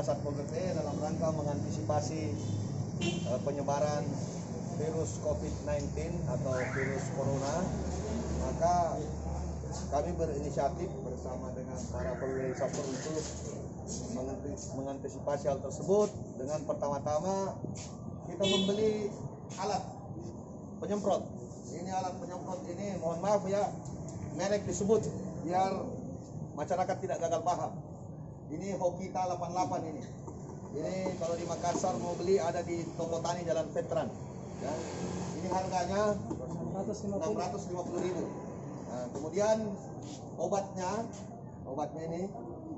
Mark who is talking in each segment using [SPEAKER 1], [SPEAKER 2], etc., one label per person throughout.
[SPEAKER 1] Satpol PP dalam rangka mengantisipasi penyebaran virus COVID-19 atau virus corona, maka kami berinisiatif bersama dengan para pegawai Satpol untuk mengantisipasi hal tersebut dengan pertama-tama kita membeli alat penyemprot. Ini alat penyemprot ini, mohon maaf ya, merek disebut biar masyarakat tidak gagal paham. Ini Hokita 88 ini. Ini kalau di Makassar mau beli ada di toko tani Jalan Veteran. Ya. Ini harganya 650.000. Nah, kemudian obatnya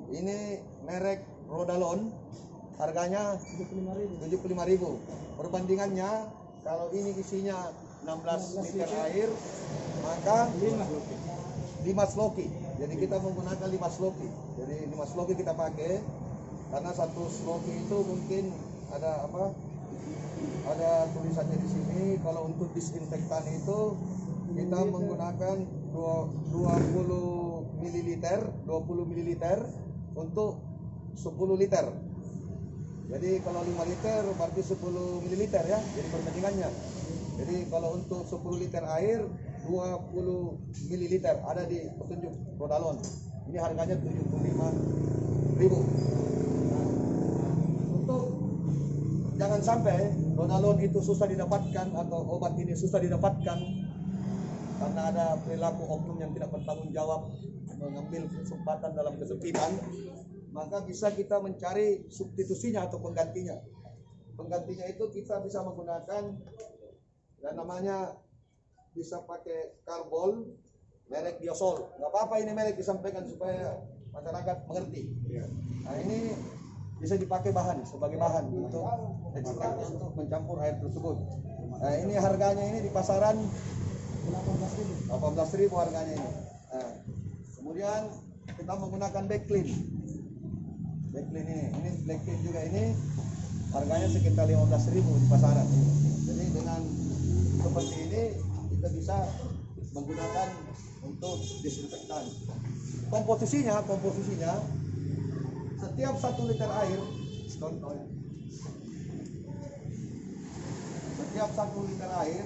[SPEAKER 1] ini merek Rodalon, harganya 75.000. Perbandingannya kalau ini isinya 16 liter air, maka 5 sloki. Jadi kita menggunakan 5 sloki. Jadi 5 sloki kita pakai karena satu sloki itu mungkin ada tulisannya di sini. Kalau untuk disinfektan itu kita menggunakan 20 ml untuk 10 liter. Jadi kalau 5 liter berarti 10 ml ya. Jadi perbandingannya. Jadi kalau untuk 10 liter air 20 ml ada di petunjuk Rodalon. Ini harganya 75.000. Nah, untuk jangan sampai Rodalon itu susah didapatkan atau obat ini susah didapatkan karena ada perilaku oknum yang tidak bertanggung jawab mengambil kesempatan dalam kesempitan, maka bisa kita mencari substitusinya atau penggantinya. Penggantinya itu kita bisa menggunakan yang namanya bisa pakai karbol merek Diosol. Nggak apa-apa ini merek disampaikan supaya masyarakat mengerti. Nah ini bisa dipakai sebagai bahan untuk ekstrak untuk mencampur air tersebut. Nah ini harganya ini di pasaran 18.000 harganya ini. Nah, kemudian kita menggunakan Backlin ini Backlin juga ini harganya sekitar 15.000 di pasaran. Jadi dengan seperti ini kita bisa menggunakan untuk disinfektan. Komposisinya setiap 1 liter air, contohnya setiap 1 liter air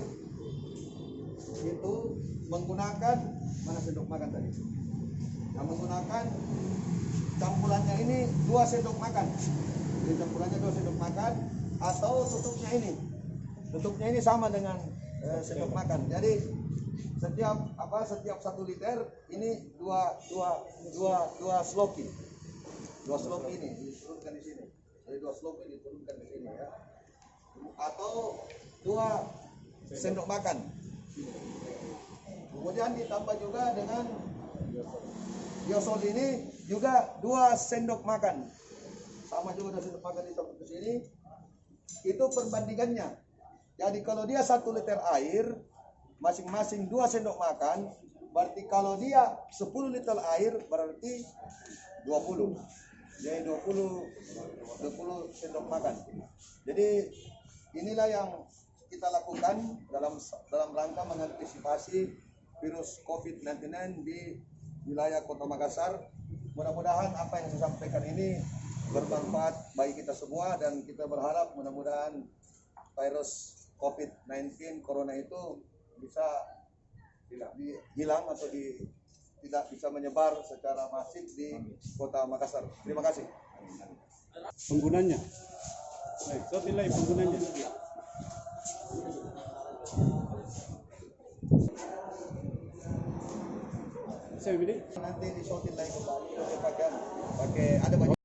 [SPEAKER 1] itu menggunakan sendok makan tadi. Nah, menggunakan campurannya ini 2 sendok makan. Jadi campurannya 2 sendok makan atau tutupnya ini sama dengan sendok makan. Jadi setiap 1 liter ini 2 sloki. 2 sloki ini diturunkan di sini. Jadi 2 sloki diturunkan di sini ya. Atau 2 sendok makan. Kemudian ditambah juga dengan Diosol ini juga 2 sendok makan. Sama juga 2 sendok makan ditambah ke sini. Itu perbandingannya. Jadi kalau dia 1 liter air masing-masing 2 sendok makan, berarti kalau dia 10 liter air berarti 20. Jadi 20 sendok makan. Jadi inilah yang kita lakukan dalam rangka mengantisipasi virus COVID-19 di wilayah Kota Makassar. Mudah-mudahan apa yang saya sampaikan ini bermanfaat bagi kita semua dan kita berharap mudah-mudahan virus COVID-19 corona itu bisa hilang atau tidak bisa menyebar secara masif di Kota Makassar. Terima kasih.
[SPEAKER 2] Penggunanya. Baik, so nilai penggunanya.
[SPEAKER 1] Nanti disotin lagi kembali pakai ada banyak